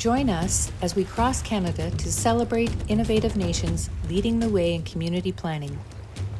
Join us as we cross Canada to celebrate innovative nations leading the way in community planning.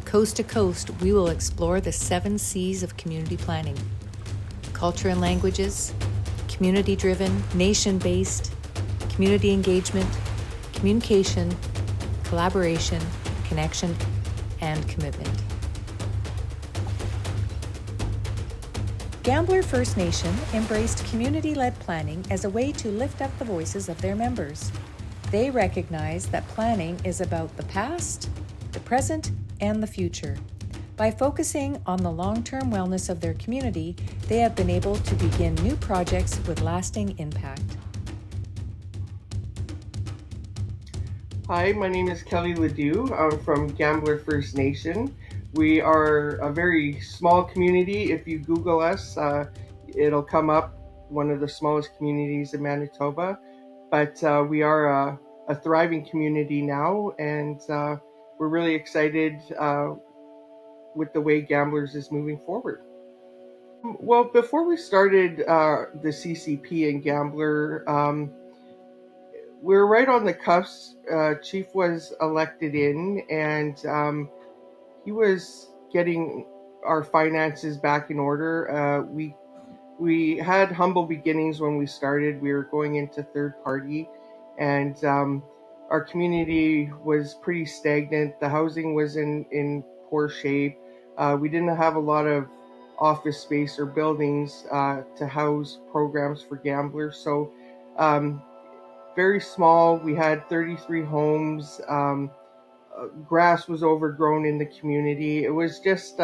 Coast to coast, we will explore the 7 C's of community planning: culture and languages, community-driven, nation-based, community engagement, communication, collaboration, connection, and commitment. Gambler First Nation embraced community-led planning as a way to lift up the voices of their members. They recognize that planning is about the past, the present, and the future. By focusing on the long-term wellness of their community, they have been able to begin new projects with lasting impact. Hi, my name is Kelly Ledoux. I'm from Gambler First Nation. We are a very small community. If you Google us, it'll come up, one of the smallest communities in Manitoba. But we are a thriving community now, and we're really excited with the way Gamblers is moving forward. Well, before we started the CCP and Gambler, we're right on the cusp. Chief was elected in, and he was getting our finances back in order. We had humble beginnings when we started. We were going into third party, and our community was pretty stagnant. The housing was in poor shape. We didn't have a lot of office space or buildings to house programs for gamblers. So very small. We had 33 homes. Grass was overgrown in the community. It was just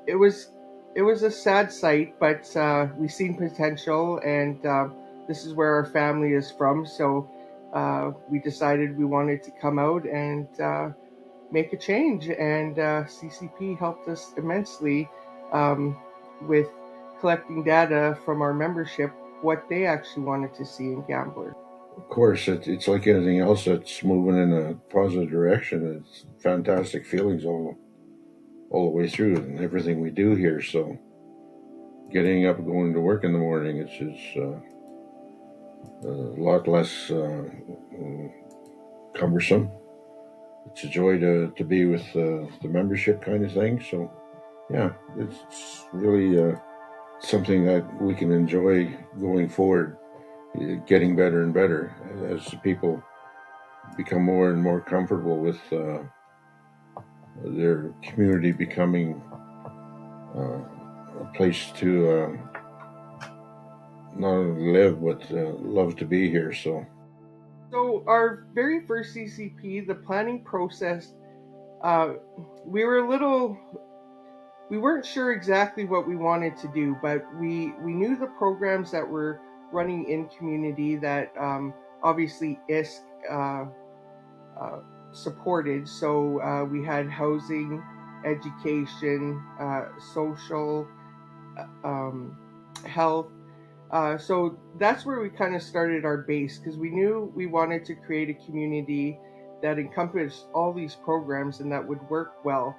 it was a sad sight, but we seen potential, and this is where our family is from. So we decided we wanted to come out and make a change, and CCP helped us immensely with collecting data from our membership, what they actually wanted to see in Gambler. Of course, it's like anything else that's moving in a positive direction. It's fantastic feelings all the way through and everything we do here. So getting up and going to work in the morning, it's a lot less cumbersome. It's a joy to be with the membership kind of thing. So yeah, it's really something that we can enjoy going forward, getting better and better as people become more and more comfortable with their community becoming a place to not only live but love to be here. So our very first CCP, the planning process, we weren't sure exactly what we wanted to do, but we knew the programs that were running in community that obviously ISK supported. So we had housing, education, social, health. So that's where we kind of started our base, because we knew we wanted to create a community that encompassed all these programs and that would work well.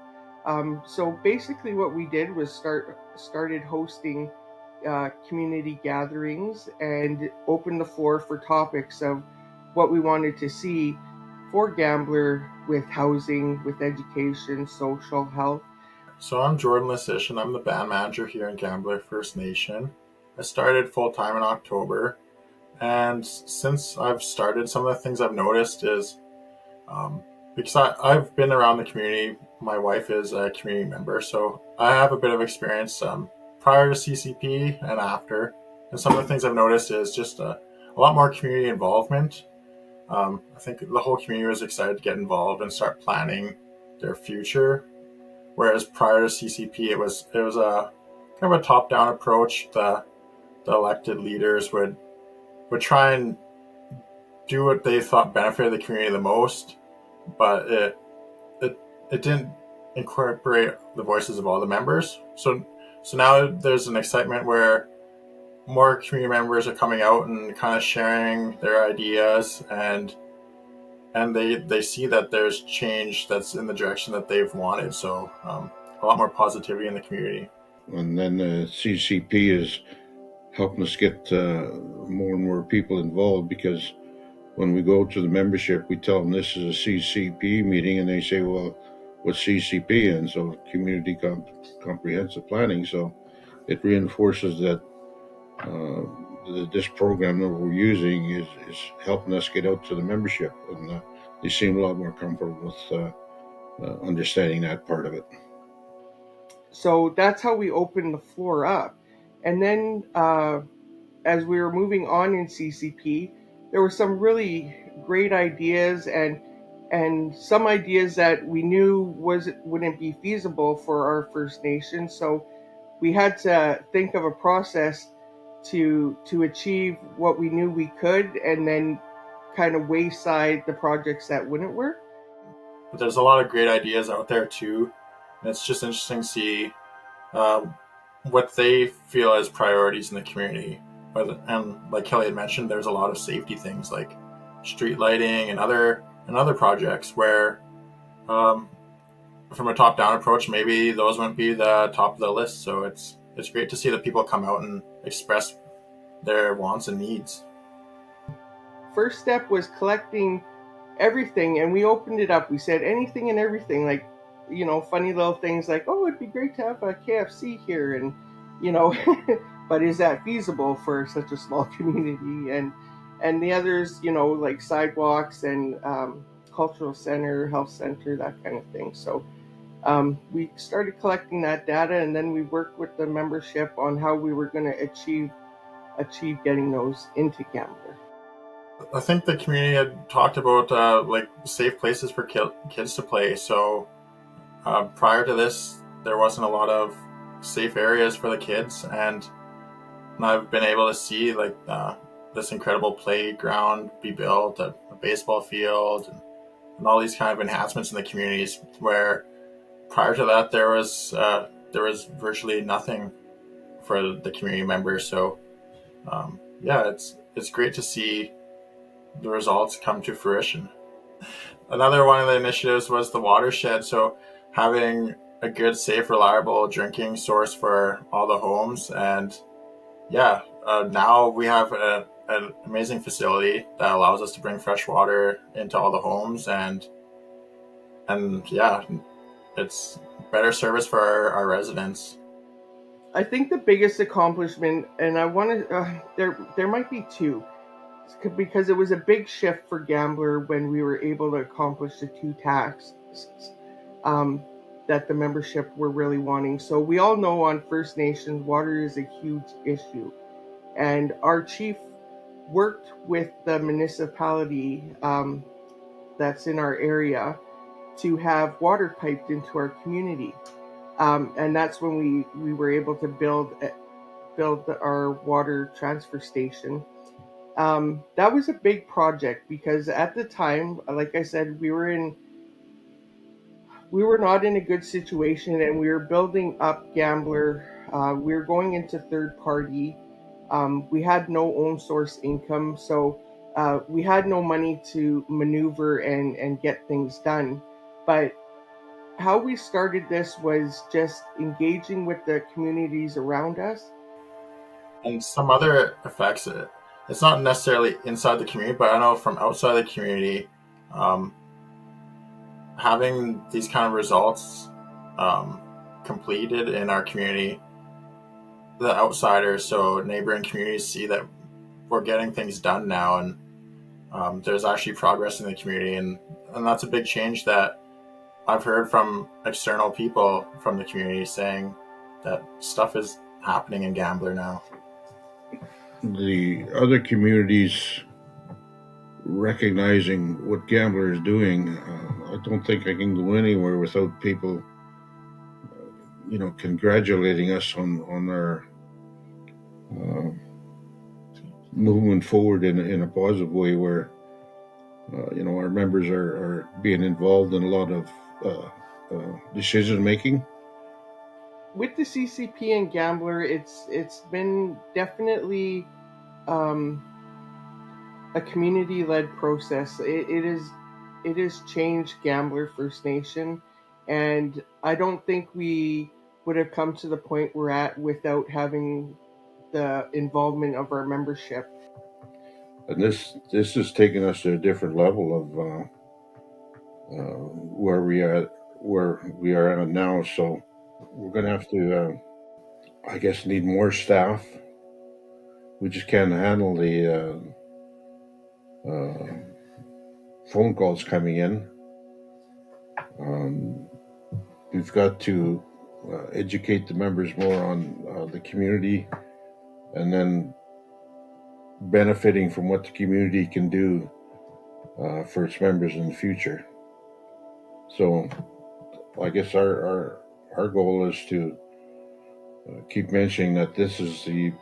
So basically what we did was started hosting community gatherings and open the floor for topics of what we wanted to see for Gambler with housing, with education, social, health. So I'm Jordan Lasish, and I'm the band manager here in Gambler First Nation. I started full-time in October, and since I've started, some of the things I've noticed is because I've been around the community. My wife is a community member, so I have a bit of experience prior to CCP and after. And some of the things I've noticed is just a lot more community involvement. I think the whole community was excited to get involved and start planning their future. Whereas prior to CCP, it was a kind of a top-down approach. The elected leaders would try and do what they thought benefited the community the most, but it didn't incorporate the voices of all the members. So now there's an excitement where more community members are coming out and kind of sharing their ideas, and they see that there's change that's in the direction that they've wanted. So a lot more positivity in the community. And then the CCP is helping us get more and more people involved, because when we go to the membership, we tell them this is a CCP meeting, and they say, well, what's CCP? And so Community Comprehensive Planning. So it reinforces that this program that we're using is helping us get out to the membership, and they seem a lot more comfortable with understanding that part of it. So that's how we opened the floor up. And then as we were moving on in CCP, there were some really great ideas and some ideas that we knew wouldn't be feasible for our First Nation. So we had to think of a process to achieve what we knew we could, and then kind of wayside the projects that wouldn't work. But there's a lot of great ideas out there too, and it's just interesting to see what they feel as priorities in the community. And like Kelly had mentioned, there's a lot of safety things like street lighting and other projects where from a top-down approach, maybe those wouldn't be the top of the list. So it's great to see that people come out and express their wants and needs. First step was collecting everything, and we opened it up. We said anything and everything, like, funny little things like, oh, it'd be great to have a KFC here, and but is that feasible for such a small community? And the others, like sidewalks and cultural center, health center, that kind of thing. So we started collecting that data, and then we worked with the membership on how we were going to achieve getting those into Gambler. I think the community had talked about like safe places for kids to play. So prior to this, there wasn't a lot of safe areas for the kids, and I've been able to see like this incredible playground be built, a baseball field, and all these kind of enhancements in the communities, where prior to that there was virtually nothing for the community members. So it's great to see the results come to fruition. Another one of the initiatives was the watershed. So having a good, safe, reliable drinking source for all the homes. And now we have an amazing facility that allows us to bring fresh water into all the homes. And it's better service for our residents. I think the biggest accomplishment, and I want to, there might be two, because it was a big shift for Gambler when we were able to accomplish the two tasks that the membership were really wanting. So we all know on First Nations, water is a huge issue. And our chief worked with the municipality that's in our area to have water piped into our community. And that's when we were able to build our water transfer station. That was a big project because at the time, like I said, we were not in a good situation, and we were building up Gambler. We were going into third party. We had no own source income, so we had no money to maneuver and get things done. But how we started this was just engaging with the communities around us. And some other effects, it's not necessarily inside the community, but I know from outside the community, having these kind of results completed in our community, the outsiders, so neighboring communities, see that we're getting things done now, and there's actually progress in the community, and that's a big change that I've heard from external people from the community saying that stuff is happening in Gambler now. The other communities recognizing what Gambler is doing, I don't think I can go anywhere without people, congratulating us on our movement forward in a positive way, where our members are being involved in a lot of decision making. With the CCP and Gambler, it's been definitely a community-led process. It has changed Gambler First Nation, and I don't think we would have come to the point we're at without having the involvement of our membership. And this has taken us to a different level of where we are at now. So we're going to have to, I guess, need more staff. We just can't handle the phone calls coming in. We've got to educate the members more on the community, and then benefiting from what the community can do for its members in the future. So I guess our goal is to keep mentioning that this is the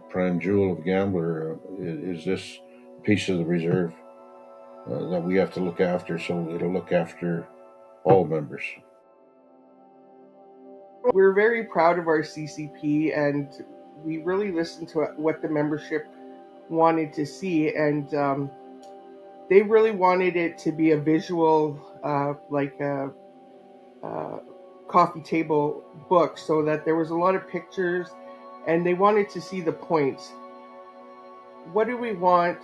prime jewel of Gambler, is this piece of the reserve that we have to look after, so it'll look after all members. We're very proud of our CCP, and we really listened to what the membership wanted to see, and they really wanted it to be a visual, like a coffee table book, so that there was a lot of pictures, and they wanted to see the points. What do we want?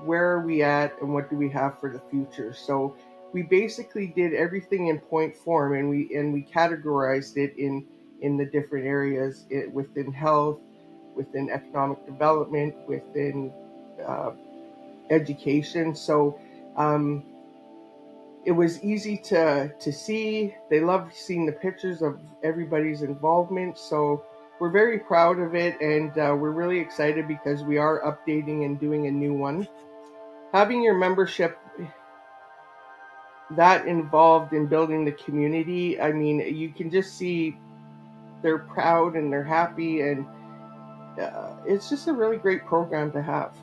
Where are we at? And what do we have for the future? So we basically did everything in point form, and we categorized it in the different areas, within health, within economic development, within education. So it was easy to see. They loved seeing the pictures of everybody's involvement. So we're very proud of it, and we're really excited because we are updating and doing a new one. Having your membership that involved in building the community, I mean, you can just see they're proud and they're happy, and it's just a really great program to have.